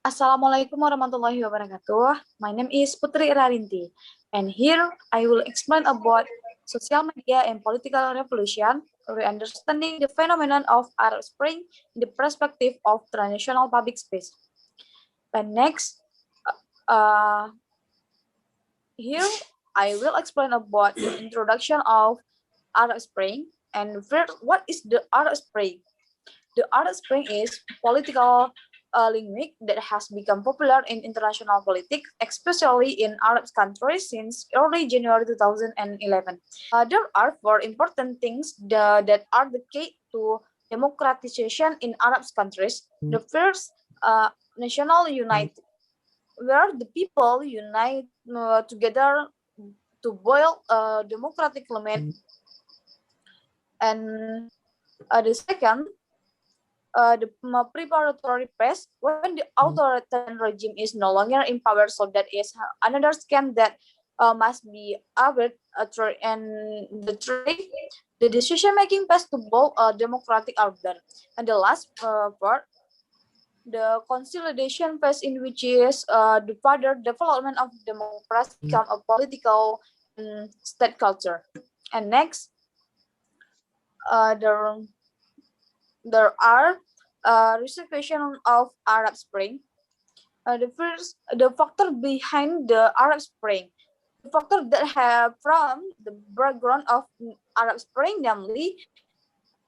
Assalamualaikum warahmatullahi wabarakatuh. My name is Putri Rinti, and here I will explain about social media and political revolution, understanding the phenomenon of Arab Spring in the perspective of traditional public space. And next, uh, here I will explain about the introduction of Arab Spring. And first, what is the Arab Spring? The Arab Spring is political language that has become popular in international politics, especially in Arab countries since early January 2011. There are four important things that are the key to democratization in Arab countries. The first, national unity, where the people unite together to build a democratic climate. And the second, the preparatory phase, when the authoritarian regime is no longer in power, so that is another scam that must be avoided. And the three, the decision making phase to build a democratic order. And the last part, the consolidation phase, in which is the further development of democracy become a political and state culture. And next, there are recent question of Arab Spring. The factor behind the Arab Spring, the factor that have from the background of Arab Spring, namely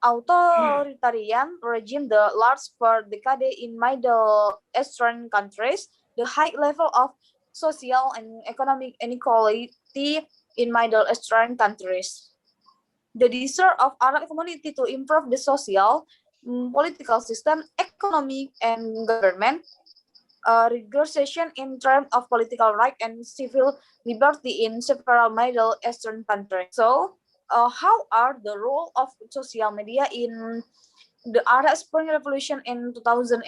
authoritarian regime, the large for decade in Middle Eastern countries, the high level of social and economic inequality in Middle Eastern countries, the desire of Arab community to improve the social, political system, economic, and government, regression in terms of political right and civil liberty in several Middle Eastern countries. So, how are the role of social media in the Arab Spring Revolution in 2011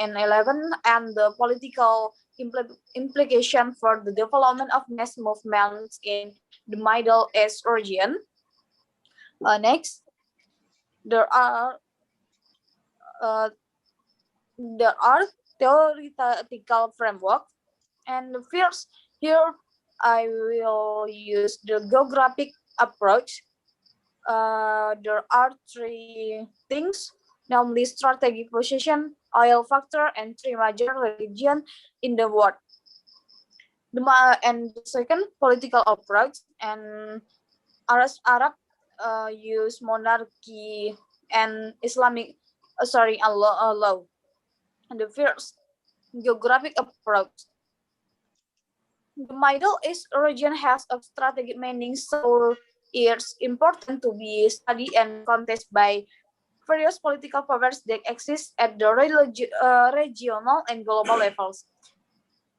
and the political implication for the development of mass movements in the Middle East region? Next, there are uh, there are theoretical framework. And first, here I will use the geographic approach. There are three things, namely strategic position, oil factor, and three major religion in the world. And the second, political approach, and Arab use monarchy and Islamic, law. And the first, geographic approach. The Middle East region has a strategic meaning, so it's important to be studied and contested by various political powers that exist at the regional and global levels.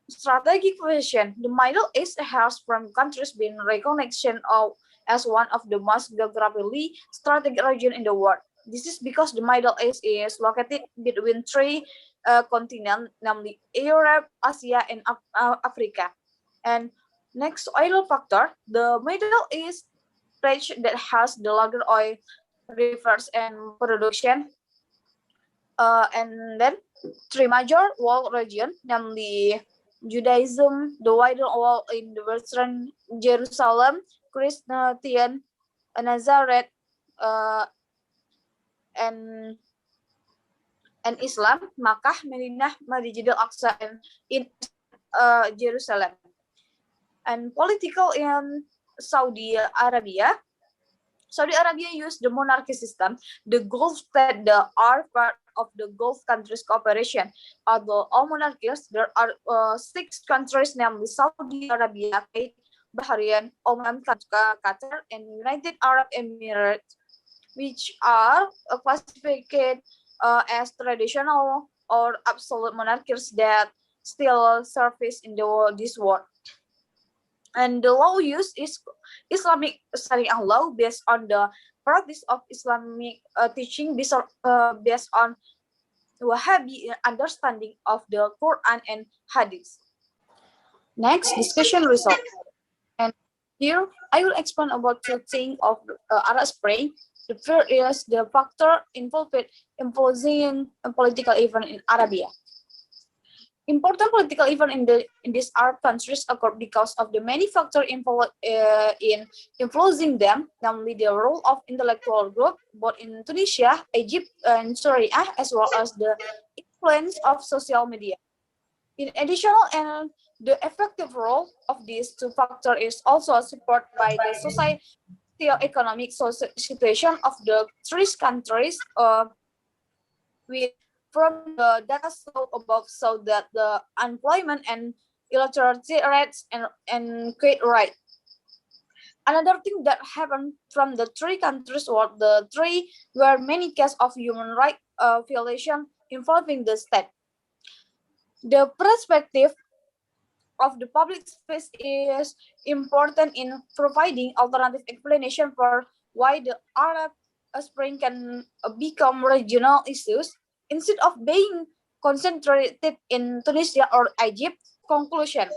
Strategic position. The Middle East has from countries been recognized as one of the most geographically strategic regions in the world. This is because the Middle East is located between three continents, namely Europe, Asia, and Africa. And next, oil factor. The Middle East region that has the larger oil rivers and production. And then three major world region, namely Judaism, the wider world in the Western Jerusalem, Christian, Nazareth, uh, and Islam, Makkah, Madinah, Masjid Al-Aqsa, and in Jerusalem. And political in Saudi Arabia. Saudi Arabia used the monarchy system. The Gulf state are part of the Gulf countries cooperation. Although all monarchies, there are 6 countries, namely Saudi Arabia, Kuwait, Bahrain, Oman, Qatar, and United Arab Emirates, which are classified as traditional or absolute monarchies that still surface in this world. And the law used is Islamic Sharia law based on the practice of Islamic teaching based on Wahhabi understanding of the Quran and Hadith. Next, discussion result. And here I will explain about the thing of Arab Spring. The first is the factor involved in imposing a political event in Arabia. Important political events in these Arab countries occur because of the many factors involved in influencing them, namely the role of intellectual group both in Tunisia, Egypt, and Syria, as well as the influence of social media. In addition, and the effective role of these two factors is also supported by the socio-economic situation of the three countries, with from the data show above so that the unemployment and illiteracy rates and quit rate. Another thing that happened from the three countries were the three were many cases of human rights violation involving the state. The perspective of the public space is important in providing alternative explanation for why the Arab Spring can become regional issues instead of being concentrated in Tunisia or Egypt. Conclusion.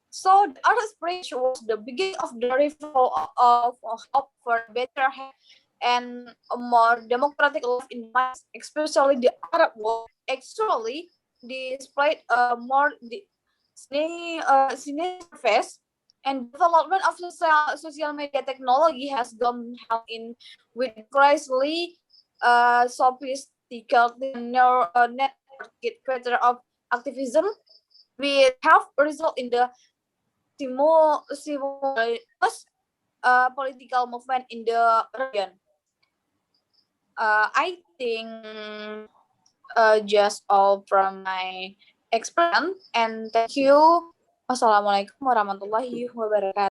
So the Arab Spring was the beginning of the revival of hope for a better health and a more democratic life in the minds, especially the Arab world. Actually, displayed a more sinister face, and development of social media technology has gone hand in with increasingly sophisticated network creator of activism, which have result in the simultaneous political movement in the region. I think just all from my experience, and thank you. Wassalamualaikum warahmatullahi wabarakatuh.